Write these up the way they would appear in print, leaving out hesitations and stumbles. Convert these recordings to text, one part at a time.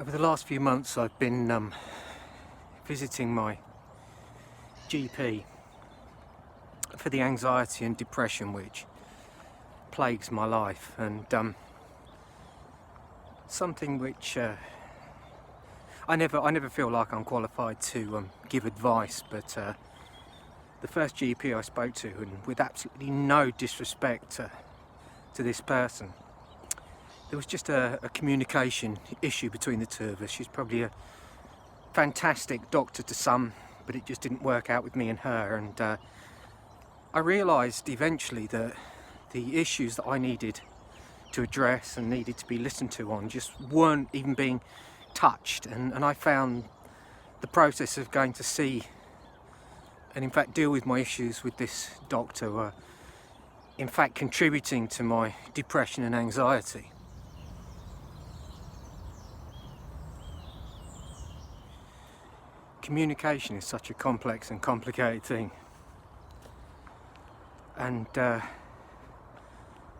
Over the last few months I've been visiting my GP for the anxiety and depression which plagues my life, and something which I never feel like I'm qualified to give advice, but the first GP I spoke to, and with absolutely no disrespect to this person, there was just a communication issue between the two of us. She's probably a fantastic doctor to some, but it just didn't work out with me and her. And I realised eventually that the issues that I needed to address and needed to be listened to on just weren't even being touched. And I found the process of going to see and in fact deal with my issues with this doctor were in fact contributing to my depression and anxiety. Communication is such a complex and complicated thing, and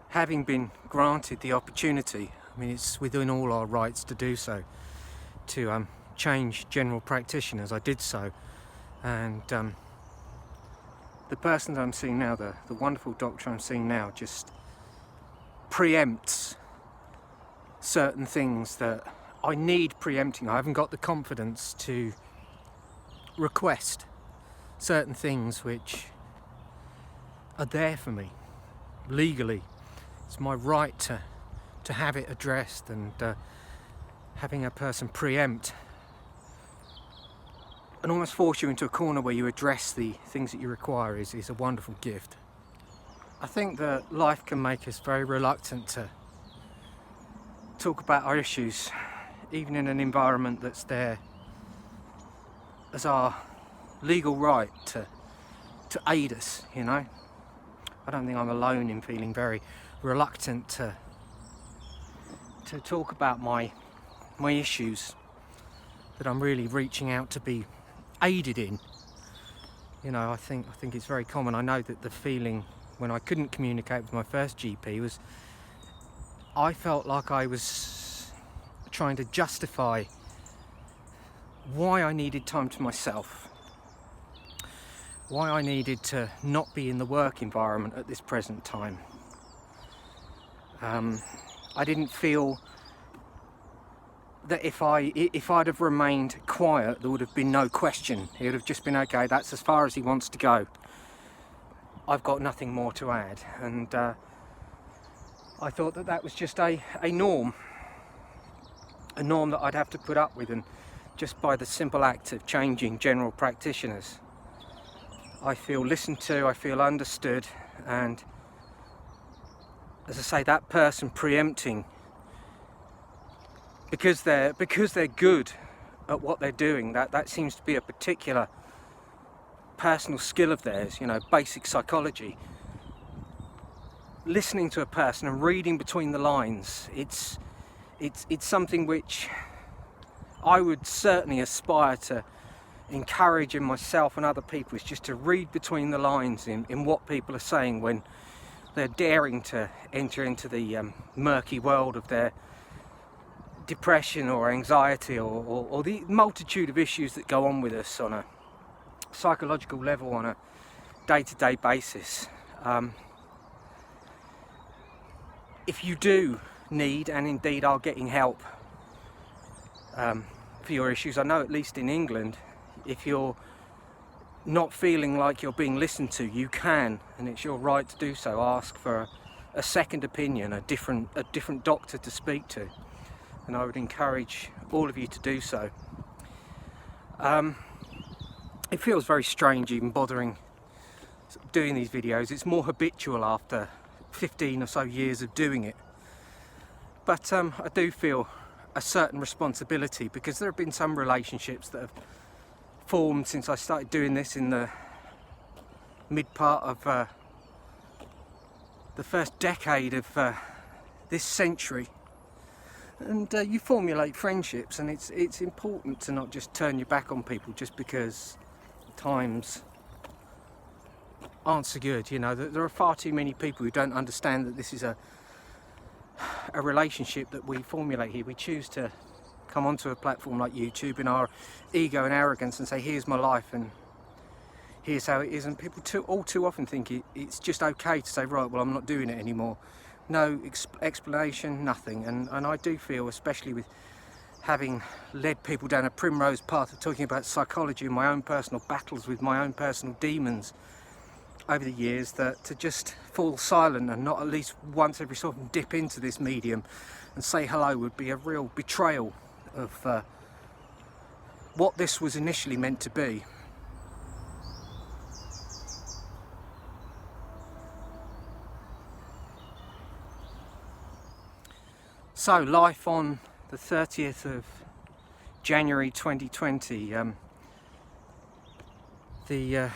having been granted the opportunity, I mean, it's within all our rights to do so, to change general practitioners. I did so, and the person that I'm seeing now, the wonderful doctor I'm seeing now, just preempts certain things that I need preempting. I haven't got the confidence to request certain things which are there for me legally. It's my right to have it addressed, and having a person preempt and almost force you into a corner where you address the things that you require is a wonderful gift. I think that life can make us very reluctant to talk about our issues, even in an environment that's there as our legal right to aid us, you know. I don't think I'm alone in feeling very reluctant to talk about my issues that I'm really reaching out to be aided in. You know, I think it's very common. I know that the feeling when I couldn't communicate with my first GP was I felt like I was trying to justify why I needed time to myself, why I needed to not be in the work environment at this present time. I didn't feel that if I'd have remained quiet, there would have been no question. It would have just been, okay, that's as far as he wants to go. I've got nothing more to add. And I thought that was just a norm that I'd have to put up with, and just by the simple act of changing general practitioners, I feel listened to, I feel understood, and as I say, that person preempting, because they're good at what they're doing, that seems to be a particular personal skill of theirs, you know, basic psychology. Listening to a person and reading between the lines, it's something which I would certainly aspire to encourage in myself and other people, is just to read between the lines in what people are saying when they're daring to enter into the murky world of their depression or anxiety or the multitude of issues that go on with us on a psychological level on a day-to-day basis. If you do need, and indeed are getting help for your issues, I know at least in England, if you're not feeling like you're being listened to, you can, and it's your right to do so, ask for a second opinion, a different doctor to speak to, and I would encourage all of you to do so. It feels very strange even bothering doing these videos. It's more habitual after 15 or so years of doing it, but I do feel a certain responsibility, because there have been some relationships that have formed since I started doing this in the mid part of the first decade of this century, and you formulate friendships, and it's important to not just turn your back on people just because times aren't so good. You know, there are far too many people who don't understand that this is a relationship that we formulate here. We choose to come onto a platform like YouTube in our ego and arrogance and say, here's my life and here's how it is, and people all too often think it's just okay to say, right, well, I'm not doing it anymore. No explanation, nothing. And I do feel, especially with having led people down a primrose path of talking about psychology and my own personal battles with my own personal demons over the years, that to just fall silent and not at least once every so often dip into this medium and say hello would be a real betrayal of what this was initially meant to be. So, life on the 30th of January 2020, the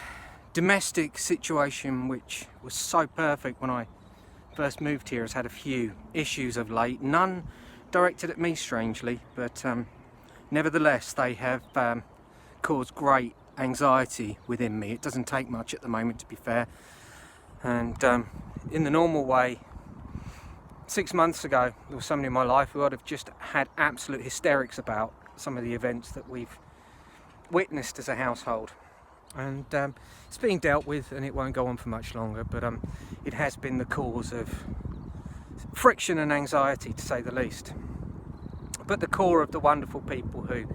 domestic situation, which was so perfect when I first moved here, has had a few issues of late, none directed at me strangely, but nevertheless they have caused great anxiety within me. It doesn't take much at the moment, to be fair, and in the normal way, 6 months ago there was somebody in my life who I'd have just had absolute hysterics about some of the events that we've witnessed as a household, and it's being dealt with and it won't go on for much longer, but it has been the cause of friction and anxiety, to say the least. But the core of the wonderful people who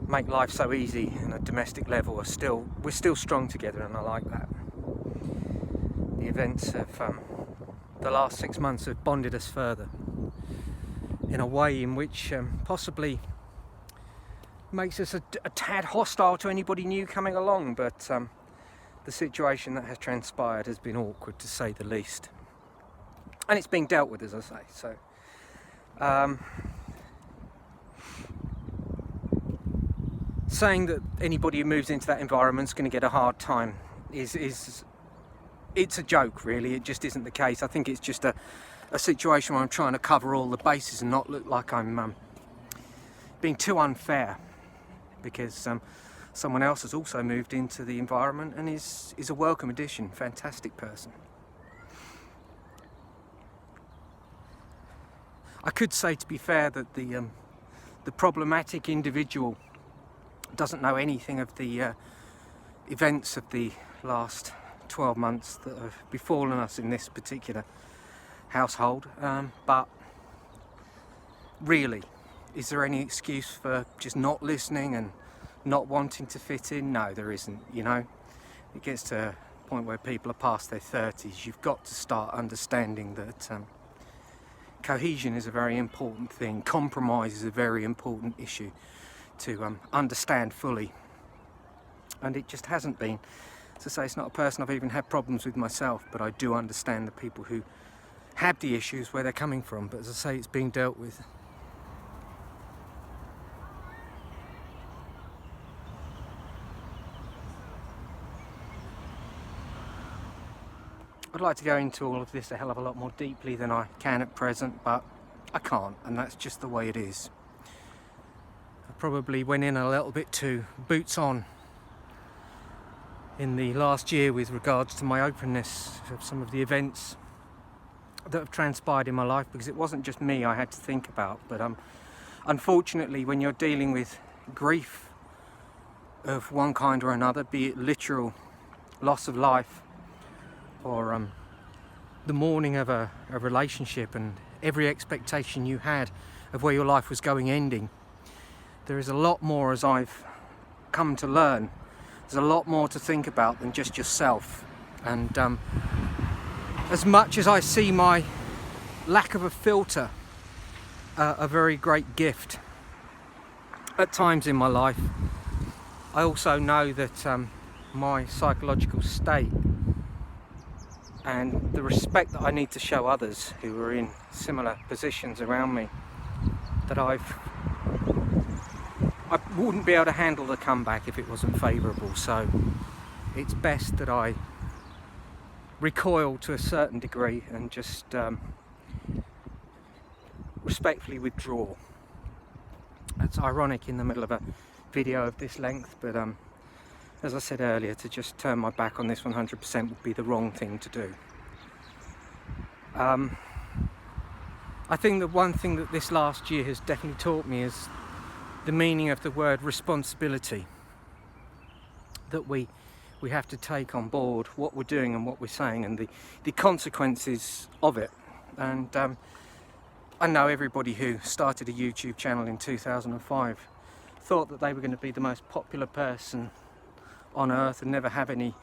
make life so easy on a domestic level we're still strong together, and I like that. The events of the last 6 months have bonded us further in a way in which possibly makes us a tad hostile to anybody new coming along, but the situation that has transpired has been awkward, to say the least, and it's being dealt with, as I say. So saying that anybody who moves into that environment is going to get a hard time it's a joke, really. It just isn't the case. I think it's just a situation where I'm trying to cover all the bases and not look like I'm being too unfair, because someone else has also moved into the environment and is a welcome addition, fantastic person. I could say, to be fair, that the problematic individual doesn't know anything of the events of the last 12 months that have befallen us in this particular household, but really, is there any excuse for just not listening and not wanting to fit in? No, there isn't. You know, it gets to a point where people are past their 30s. You've got to start understanding that cohesion is a very important thing. Compromise is a very important issue to understand fully, and it just hasn't been. As I say, it's not a person I've even had problems with myself, but I do understand the people who have the issues, where they're coming from. But as I say, it's being dealt with. I'd like to go into all of this a hell of a lot more deeply than I can at present, but I can't, and that's just the way it is. I probably went in a little bit too boots on in the last year with regards to my openness of some of the events that have transpired in my life, because it wasn't just me I had to think about. But unfortunately, when you're dealing with grief of one kind or another, be it literal loss of life or the mourning of a relationship and every expectation you had of where your life was going ending, there is a lot more, as I've come to learn, there's a lot more to think about than just yourself. And as much as I see my lack of a filter a very great gift at times in my life, I also know that my psychological state and the respect that I need to show others who are in similar positions around me, that I wouldn't be able to handle the comeback if it wasn't favourable. So it's best that I recoil to a certain degree and just respectfully withdraw. It's ironic in the middle of a video of this length, but as I said earlier, to just turn my back on this 100% would be the wrong thing to do. I think that one thing that this last year has definitely taught me is the meaning of the word responsibility, that we have to take on board what we're doing and what we're saying and the consequences of it. And I know everybody who started a YouTube channel in 2005 thought that they were going to be the most popular person on earth and never have any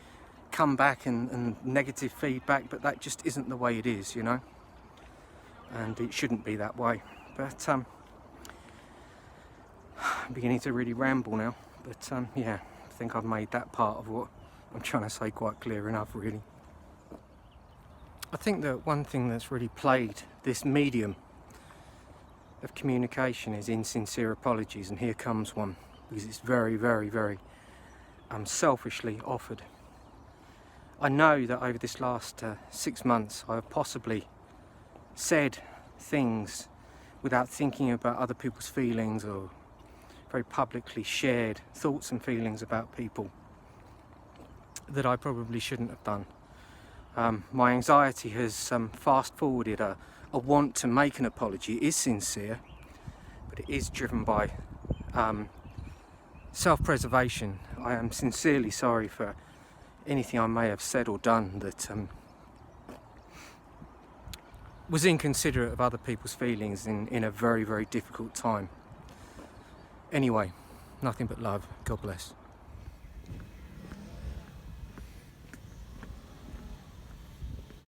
comeback and negative feedback, but that just isn't the way it is, you know, and it shouldn't be that way. But I'm beginning to really ramble now, but yeah, I think I've made that part of what I'm trying to say quite clear enough, really. I think that one thing that's really plagued this medium of communication is insincere apologies, and here comes one, because it's very, very, very selfishly offered. I know that over this last 6 months I have possibly said things without thinking about other people's feelings, or very publicly shared thoughts and feelings about people that I probably shouldn't have done. My anxiety has fast forwarded a want to make an apology. It is sincere, but it is driven by self-preservation. I am sincerely sorry for anything I may have said or done that was inconsiderate of other people's feelings in a very, very difficult time. Anyway, nothing but love. God bless.